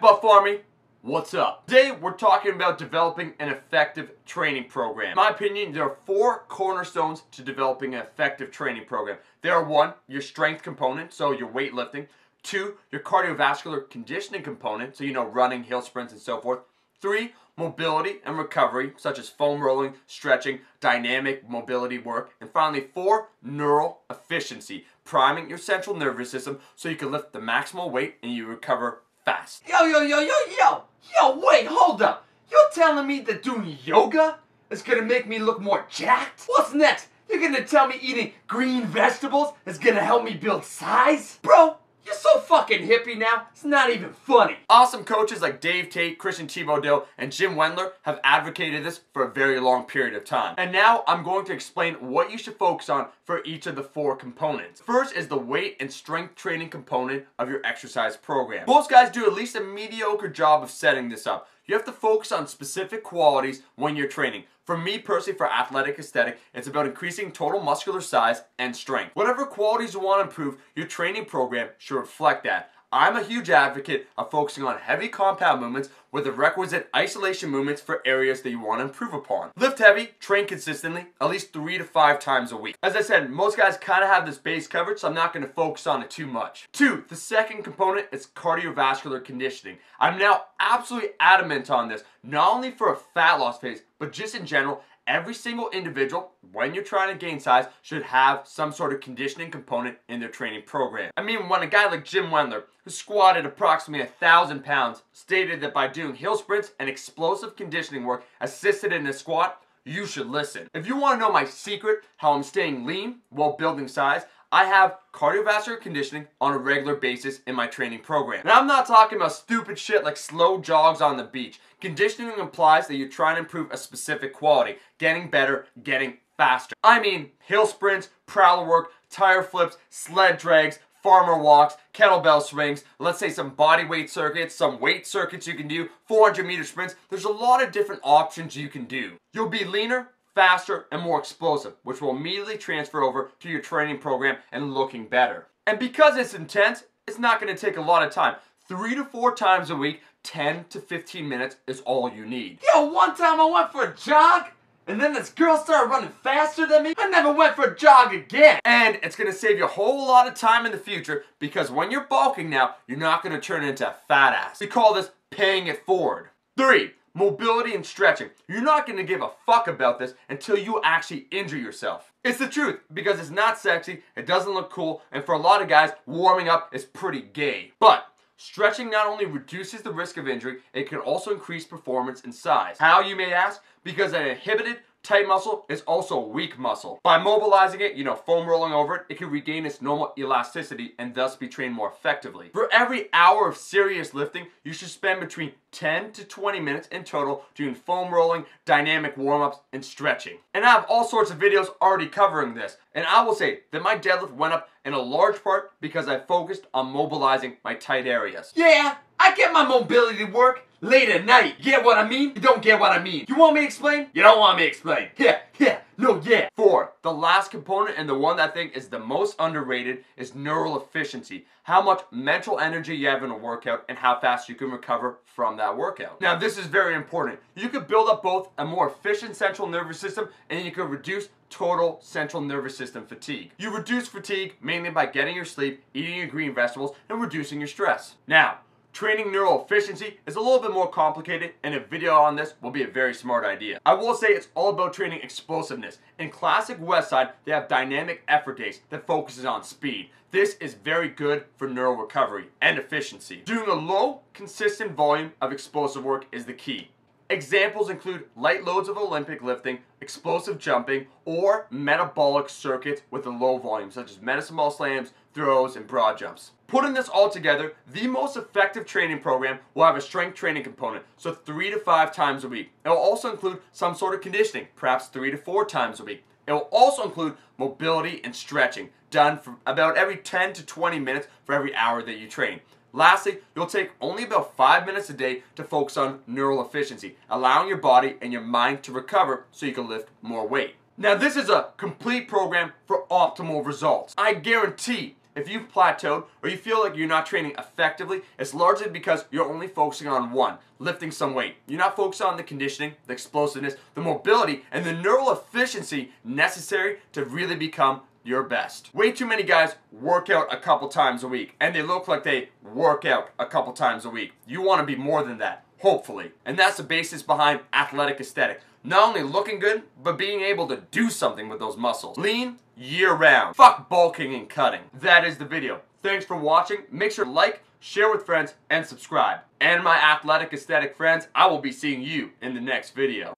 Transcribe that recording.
Buff Army, what's up? Today we're talking about developing an effective training program. In my opinion, there are 4 cornerstones to developing an effective training program. There are 1, your strength component, so your weightlifting. 2, your cardiovascular conditioning component, so running, hill sprints, and so forth. 3, mobility and recovery, such as foam rolling, stretching, dynamic mobility work. And finally, 4, neural efficiency, priming your central nervous system so you can lift the maximal weight and you recover fast. Yo, wait, hold up. You're telling me that doing yoga is gonna make me look more jacked? What's next? You're gonna tell me eating green vegetables is gonna help me build size? Bro, you're so fucking hippie now, it's not even funny. Awesome coaches like Dave Tate, Christian Thibodeau, and Jim Wendler have advocated this for a very long period of time. And now I'm going to explain what you should focus on for each of the 4 components. First is the weight and strength training component of your exercise program. Most guys do at least a mediocre job of setting this up. You have to focus on specific qualities when you're training. For me personally, for athletic aesthetic, it's about increasing total muscular size and strength. Whatever qualities you want to improve, your training program should reflect that. I'm a huge advocate of focusing on heavy compound movements with the requisite isolation movements for areas that you want to improve upon. Lift heavy, train consistently, at least 3 to 5 times a week. As I said, most guys kind of have this base covered, so I'm not going to focus on it too much. 2, the second component is cardiovascular conditioning. I'm now absolutely adamant on this, not only for a fat loss phase, but just in general. Every single individual, when you're trying to gain size, should have some sort of conditioning component in their training program. I mean, when a guy like Jim Wendler, who squatted approximately 1,000 pounds, stated that by doing hill sprints and explosive conditioning work assisted in a squat, you should listen. If you want to know my secret, how I'm staying lean while building size, I have cardiovascular conditioning on a regular basis in my training program. And I'm not talking about stupid shit like slow jogs on the beach. Conditioning implies that you're trying to improve a specific quality, getting better, getting faster. I mean hill sprints, prowler work, tire flips, sled drags, farmer walks, kettlebell swings, let's say some body weight circuits, some weight circuits you can do, 400-meter sprints. There's a lot of different options you can do. You'll be leaner, faster, and more explosive, which will immediately transfer over to your training program and looking better. And because it's intense, it's not going to take a lot of time. 3 to 4 times a week, 10 to 15 minutes is all you need. Yo, one time I went for a jog, and then this girl started running faster than me. I never went for a jog again. And it's going to save you a whole lot of time in the future, because when you're bulking now, you're not going to turn into a fat ass. We call this paying it forward. 3, mobility and stretching. You're not going to give a fuck about this until you actually injure yourself. It's the truth, because it's not sexy, it doesn't look cool, and for a lot of guys, warming up is pretty gay. But stretching not only reduces the risk of injury, it can also increase performance and size. How, you may ask? Because an inhibited tight muscle is also a weak muscle. By mobilizing it, foam rolling over it, it can regain its normal elasticity and thus be trained more effectively. For every hour of serious lifting, you should spend between 10 to 20 minutes in total doing foam rolling, dynamic warm-ups, and stretching. And I have all sorts of videos already covering this. And I will say that my deadlift went up in a large part because I focused on mobilizing my tight areas. Yeah, I get my mobility work late at night. You get what I mean? You don't get what I mean. You want me to explain? You don't want me to explain. Yeah. 4, the last component and the one that I think is the most underrated is neural efficiency. How much mental energy you have in a workout and how fast you can recover from that workout. Now this is very important. You can build up both a more efficient central nervous system and you can reduce total central nervous system fatigue. You reduce fatigue mainly by getting your sleep, eating your green vegetables, and reducing your stress. Now, training neural efficiency is a little bit more complicated, and a video on this will be a very smart idea. I will say it's all about training explosiveness. In classic Westside, they have dynamic effort days that focuses on speed. This is very good for neural recovery and efficiency. Doing a low, consistent volume of explosive work is the key. Examples include light loads of Olympic lifting, explosive jumping, or metabolic circuits with a low volume, such as medicine ball slams, throws, and broad jumps. Putting this all together, the most effective training program will have a strength training component, so 3 to 5 times a week. It will also include some sort of conditioning, perhaps 3 to 4 times a week. It will also include mobility and stretching, done for about every 10 to 20 minutes for every hour that you train. Lastly, you'll take only about 5 minutes a day to focus on neural efficiency, allowing your body and your mind to recover so you can lift more weight. Now this is a complete program for optimal results. I guarantee If you've plateaued or you feel like you're not training effectively, it's largely because you're only focusing on one, lifting some weight. You're not focused on the conditioning, the explosiveness, the mobility, and the neural efficiency necessary to really become your best. Way too many guys work out a couple times a week, and they look like they work out a couple times a week. You want to be more than that, hopefully. And that's the basis behind athletic aesthetic. Not only looking good, but being able to do something with those muscles. Lean year-round. Fuck bulking and cutting. That is the video. Thanks for watching. Make sure to like, share with friends, and subscribe. And my athletic aesthetic friends, I will be seeing you in the next video.